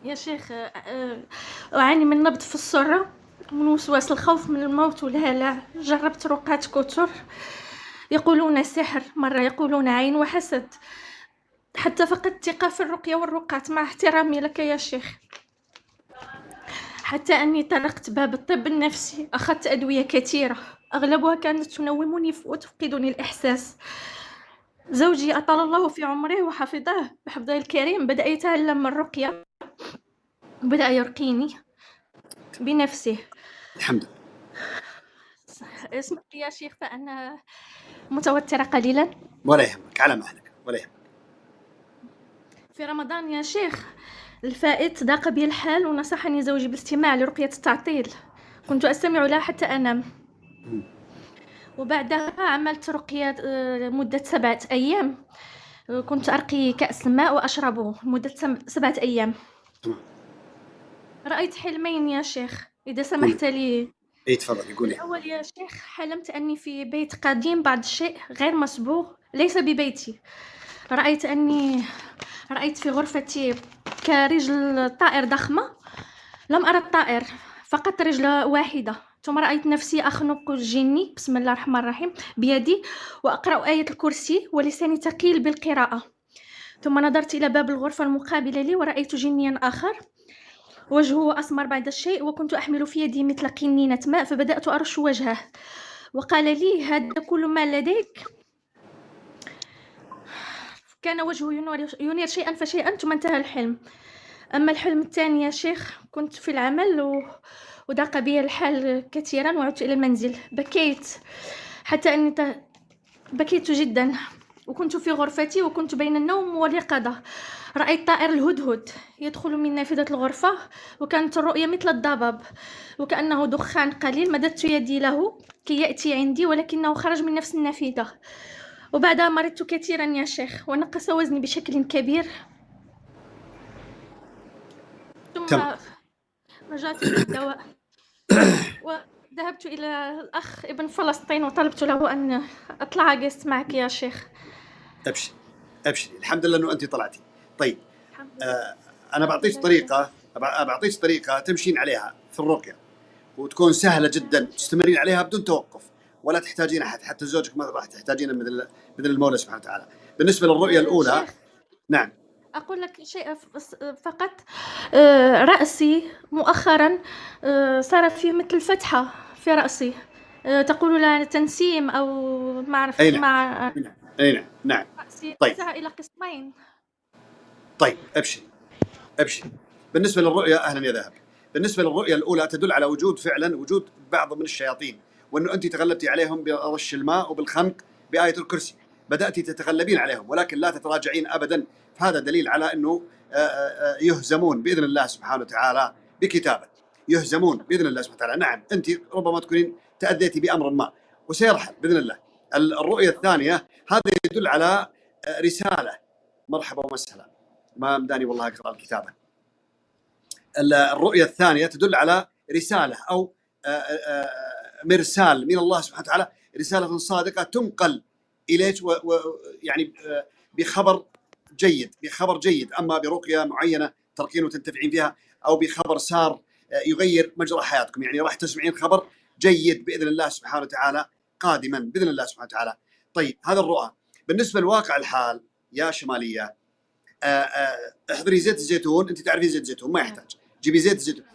يا شيخ، أعاني من نبض في السرة، من وسواس الخوف من الموت والهلع. جربت رقاة كتر، يقولون سحر، مرة يقولون عين وحسد، حتى فقدت الثقة في الرقية والرقاة، مع احترامي لك يا شيخ. حتى أني طرقت باب الطب النفسي، أخذت أدوية كثيرة، أغلبها كانت تنومني وتفقدني الإحساس. زوجي أطال الله في عمره وحفظه بحفظه الكريم بدأ يتعلم الرقية، بدأ يرقيني بنفسه. الحمد لله. اسمح لي يا شيخ، فأنا متوترة قليلا. ولا يهمك، على مهلك، ولا يهمك. في رمضان يا شيخ الفائت ضاق بي الحال، ونصحني زوجي باستماع لرقية التعطيل، كنت أستمع لها حتى أنام. وبعدها عملت رقية مدة 7 أيام، كنت أرقي كأس ماء وأشربه مدة 7 أيام. تمام. رأيت حلمين يا شيخ، إذا قولي. سمحت لي. اي تفضلي قولي. الأول يا شيخ، حلمت أني في بيت قديم، بعض الشيء غير مسبوق، ليس ببيتي. رأيت في غرفتي كرجل طائر ضخمة، لم أرى الطائر، فقط رجل واحدة. ثم رأيت نفسي أخنق الجني، بسم الله الرحمن الرحيم، بيدي، وأقرأ آية الكرسي ولساني ثقيل بالقراءة. ثم نظرت إلى باب الغرفة المقابلة لي ورأيت جنيا آخر، وجهه أسمر بعض الشيء، وكنت أحمل في يدي مثل قنينة ماء، فبدأت أرش وجهه، وقال لي: هذا كل ما لديك؟ كان وجهه ينير شيئا فشيئا، ثم انتهى الحلم. أما الحلم الثاني يا شيخ، كنت في العمل وضاق بي الحال كثيرا، وعدت إلى المنزل، بكيت حتى أني بكيت جدا، وكنت في غرفتي وكنت بين النوم واليقظة. رأيت طائر الهدهد يدخل من نافذة الغرفة، وكانت الرؤية مثل الضباب، وكأنه دخان قليل. مددت يدي له كي يأتي عندي، ولكنه خرج من نفس النافذة. وبعدها مرضت كثيرا يا شيخ، ونقص وزني بشكل كبير. ثم تمام. رجعت إلى الدواء، وذهبت إلى الأخ ابن فلسطين وطلبت له أن أطلع جست معك يا شيخ. ابشري ابشري، الحمد لله انه انت طلعتي. طيب، الحمد لله. انا بعطيك طريقه، تمشين عليها في الرقيه، وتكون سهله جدا، تستمرين عليها بدون توقف، ولا تحتاجين احد، حتى زوجك ما راح تحتاجين مثل المولى سبحانه وتعالى. بالنسبه للرؤيه الاولى، شيخ، نعم. أقول لك شيء فقط. رأسي مؤخرا صار فيه مثل فتحة في رأسي، تقول لها تنسيم أو ما أعرف، اي نعم، مع اي نعم، نعم. رأسي طيب، انتهى إلى قسمين. طيب، ابشري ابشري. بالنسبه للرؤيه، اهلا يا ذهب. بالنسبه للرؤيه الاولى تدل على وجود بعض من الشياطين، وانه انت تغلبتي عليهم برش الماء وبالخنق بايه الكرسي، بدات تتغلبين عليهم، ولكن لا تتراجعين ابدا. فهذا دليل على انه يهزمون باذن الله سبحانه وتعالى بكتابه، يهزمون باذن الله سبحانه وتعالى. نعم، انت ربما تكونين تاذيتي بامر ما وسيرحل باذن الله. الرؤيه الثانيه هذا يدل على رساله. مرحبا ومسهلا، ما مداني والله اقرا الكتابه. الرؤية الثانية تدل على رسالة أو مرسال من الله سبحانه وتعالى، رسالة صادقة تنقل إليك، ويعني بخبر جيد. أما برقية معينة تركين وتنتفعين فيها، أو بخبر سار يغير مجرى حياتكم، يعني راح تسمعين خبر جيد بإذن الله سبحانه وتعالى قادما بإذن الله سبحانه وتعالى. طيب، هذا الرؤى. بالنسبة لواقع الحال يا شمالية، احضري زيت الزيتون، انت تعرفين زيت الزيتون ما يحتاج، جيبي زيت الزيتون.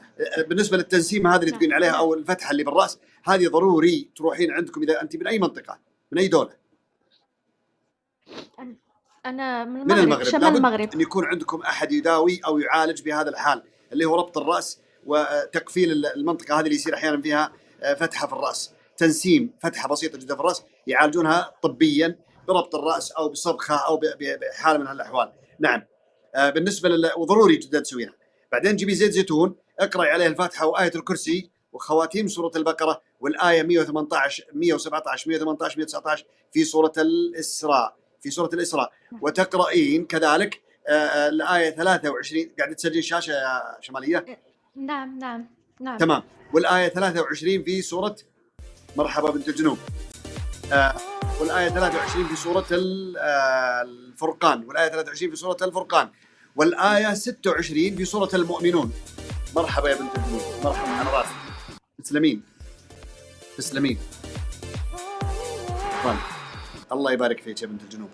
بالنسبه للتنسيم هذه اللي تقولين عليها، او الفتحه اللي بالراس، هذه ضروري تروحين عندكم اذا انت من اي منطقه، من اي دوله. أنا من من المغرب، المغرب. شمال لابد المغرب. ان يكون عندكم احد يداوي او يعالج بهذا الحال، اللي هو ربط الراس وتقفيل المنطقه هذه اللي يصير احيانا فيها فتحه في الراس، تنسيم، فتحه بسيطه جدا في الراس، يعالجونها طبيا بربط الراس او بصبخه او بحاله من هالاحوال. نعم. بالنسبه وضروري جدا تسويها. بعدين جيبي زيت زيتون، اقرأي عليه الفاتحه وايه الكرسي وخواتيم سوره البقره والايه 118 117 118 119 في سوره الاسراء. وتقرأين كذلك الايه 23. قاعده تسجلين الشاشه يا شماليه؟ نعم نعم نعم. تمام. والايه 23 في سوره مرحبا بنت الجنوب، والآية 23 في سورة الفرقان، والآية 23 في سورة الفرقان، والآية 26 في سورة المؤمنون. مرحبا يا بنت الجنوب، مرحبا على راسي. تسلمين تسلمين. طيب. الله يبارك فيك يا بنت الجنوب.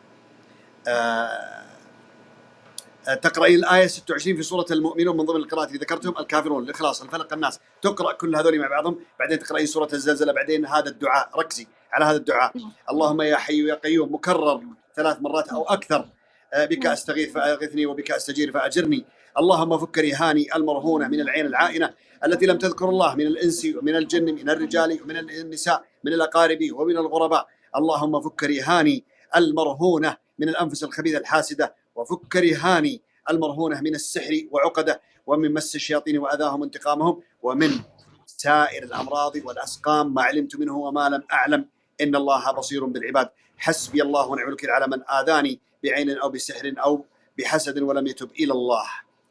تقرأين الآية 26 في سورة المؤمنون من ضمن القراءات اللي ذكرتهم: الكافرون، الإخلاص، الفلق، الناس. تقرأ كل هذول مع بعضهم، بعدين تقرأين سورة الزلزلة، بعدين هذا الدعاء. ركزي على هذا الدعاء: اللهم يا حي يا قيوم، مكرر 3 مرات أو أكثر. بك أستغيث فأغثني، وبك أستجير فأجرني. اللهم فك رهاني المرهونة من العين العائنة التي لم تذكر الله، من الإنس ومن الجن، من الرجال ومن النساء، من الأقارب ومن الغرباء. اللهم فك رهاني المرهونة من الأنفس الخبيثة الحاسدة، وفك رهاني المرهونة من السحر وعقده، ومن مس الشياطين وأذاهم انتقامهم، ومن سائر الأمراض والأسقام ما علمت منه وما لم أعلم، إن الله بصير بالعباد. حسبي الله ونعم الوكيل على من آذاني بعين أو بسحر أو بحسد ولم يتب إلى الله.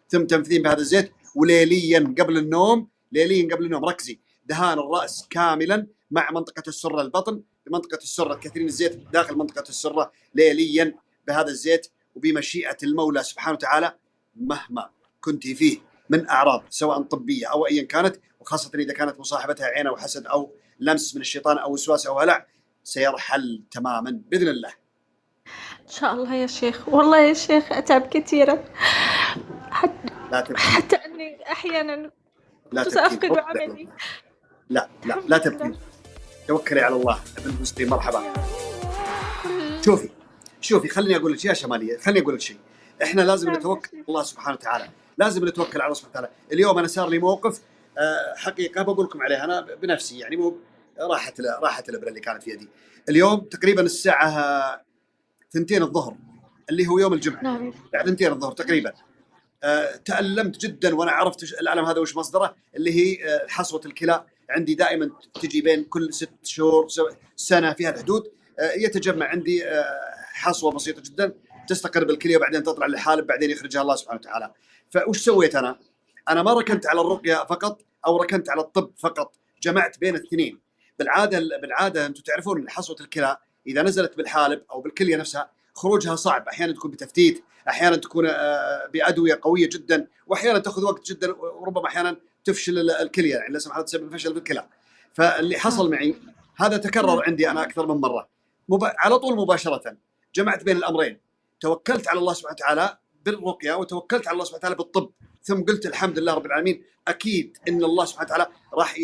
ثم تنفذين بهذا الزيت، وليليا قبل النوم، ليليا قبل النوم ركزي: دهان الرأس كاملا مع منطقة السرة، البطن بمنطقة السرة، كثيرين الزيت داخل منطقة السرة ليليا بهذا الزيت. وبمشيئة المولى سبحانه وتعالى مهما كنت فيه من أعراض سواء طبية أو أيا كانت، وخاصة إذا كانت مصاحبتها عين أو حسد أو لمس من الشيطان أو وسواس أو هلع، سيرحل تماما بإذن الله. إن شاء الله يا شيخ. والله يا شيخ أتعب كثيرا، لا تبكي، حتى أني أحيانا لا كنت تبكي. سأفقد عملي. لا تبكي. توكلي على الله ابن فلسطين. مرحبا. شوفي خليني أقول لك يا شمالية، خليني أقول لك شيء. إحنا لازم نتوكل على الله سبحانه وتعالى، لازم نتوكل على الله سبحانه وتعالى. اليوم أنا صار لي موقف حقيقة بقول لكم عليها أنا بنفسي، يعني مو راحت الإبرة اللي كانت في يدي. اليوم تقريبا الساعة 2 الظهر اللي هو يوم الجمعة، نعم. بعد 2 الظهر تقريبا تألمت جدا، وأنا عرفت الألم هذا وش مصدره، اللي هي حصوة الكلى. عندي دائما تجي بين كل 6 شهور سنة في هالحدود، يتجمع عندي حصوة بسيطة جدا تستقر بالكلية، وبعدين تطلع للحالب، بعدين يخرجها الله سبحانه وتعالى. فوش سويت أنا ما ركنت على الرقية فقط أو ركنت على الطب فقط، جمعت بين الاثنين. بالعادة أنتم تعرفون حصوة الكلى إذا نزلت بالحالب أو بالكلية نفسها خروجها صعب، أحيانا تكون بتفتيت، أحيانا تكون بأدوية قوية جدا، وأحيانا تأخذ وقت جدا، وربما أحيانا تفشل الكلية، يعني لا سمح الله تسبب فشل في الكلى. فاللي حصل معي هذا تكرر عندي أنا أكثر من مرة. على طول مباشرة جمعت بين الأمرين، توكلت على الله سبحانه وتعالى بالرقية، وتوكلت على الله سبحانه وتعالى بالطب، ثم قلت الحمد لله رب العالمين، أكيد إن الله سبحانه وتعالى راح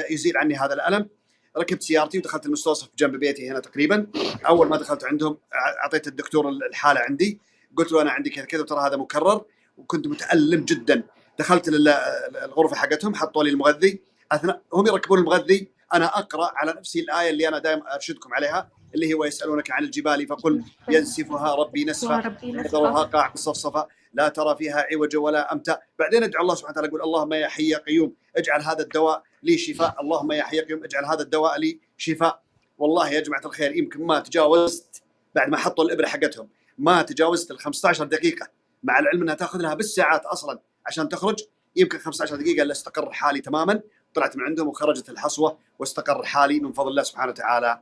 يزيل عني هذا الألم. ركبت سيارتي ودخلت المستوصف جنب بيتي هنا تقريبا. أول ما دخلت عندهم أعطيت الدكتور الحالة عندي، قلت له أنا عندي كذا كذا، وترى هذا مكرر، وكنت متألم جدا. دخلت الغرفة حقتهم، حطوا لي المغذي. أثناء هم يركبون المغذي أنا أقرأ على نفسي الآية اللي أنا دائما أرشدكم عليها، اللي هو يسألونك عن الجبال فقل ينسفها ربي نسفا يذرها قاع صفصفا لا ترى فيها عوجا ولا أمتا. بعدين ادعو الله سبحانه وتعالى، يقول اللهم يا حي يا قيوم اجعل هذا الدواء لي شفاء، اللهم يا حي يا قيوم اجعل هذا الدواء لي شفاء. والله يا جماعة الخير يمكن ما تجاوزت بعد ما حطوا الإبرة حقتهم، ما تجاوزت ال 15 دقيقة، مع العلم أنها تأخذ لها بالساعات أصلا عشان تخرج. يمكن 15 دقيقة إلا استقر حالي تماما، طلعت من عندهم وخرجت الحصوة واستقر حالي من فضل الله سبحانه وتعالى.